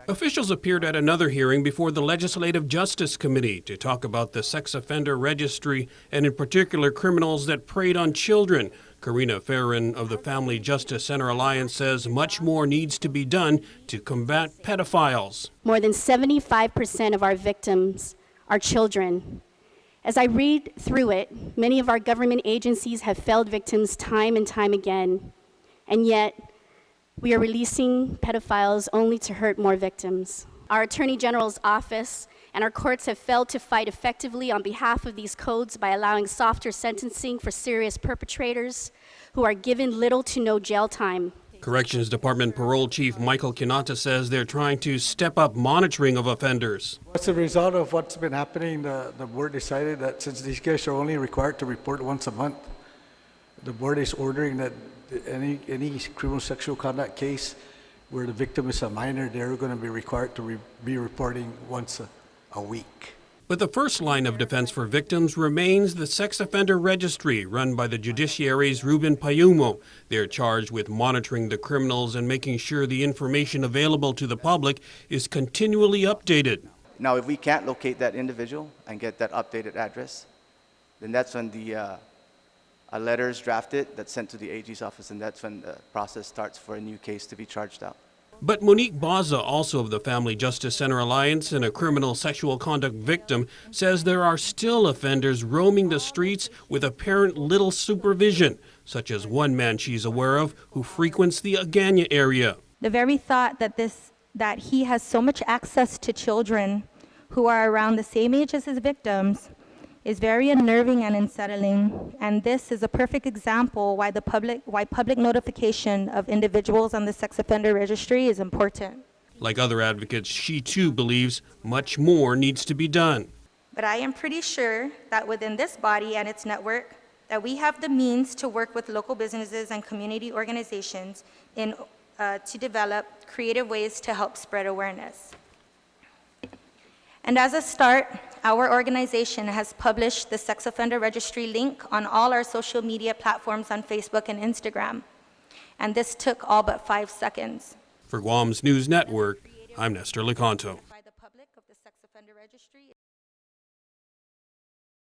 Officials appeared at another hearing before the Legislative Justice Committee to talk about the Sex Offender Registry and in particular criminals that preyed on children. Karina Farron of the Family Justice Center Alliance says much more needs to be done to combat pedophiles. More than 75% of our victims are children. As I read through it, many of our government agencies have failed victims time and time again, and yet we are releasing pedophiles only to hurt more victims. Our Attorney General's office and our courts have failed to fight effectively on behalf of these codes by allowing softer sentencing for serious perpetrators who are given little to no jail time. Corrections Department Parole Chief Michael Kinata says they're trying to step up monitoring of offenders. As a result of what's been happening, the board decided that since these guys are only required to report once a month, the board is ordering that any criminal sexual conduct case where the victim is a minor, they're going to be required to be reporting once a week. But the first line of defense for victims remains the Sex Offender Registry, run by the Judiciary's Ruben Payumo. They're charged with monitoring the criminals and making sure the information available to the public is continually updated. Now, if we can't locate that individual and get that updated address, then that's when a letter is drafted that's sent to the AG's office, and that's when the process starts for a new case to be charged out. But Monique Baza, also of the Family Justice Center Alliance and a criminal sexual conduct victim, says there are still offenders roaming the streets with apparent little supervision, such as one man she's aware of who frequents the Agana area. The very thought that he has so much access to children who are around the same age as his victims is very unnerving and unsettling, and this is a perfect example why public notification of individuals on the Sex Offender Registry is important. Like other advocates, she too believes much more needs to be done. But I am pretty sure that within this body and its network, that we have the means to work with local businesses and community organizations to develop creative ways to help spread awareness. And as a start, our organization has published the Sex Offender Registry link on all our social media platforms on Facebook and Instagram. And this took all but 5 seconds. For Guam's News Network, I'm Nestor Lecanto.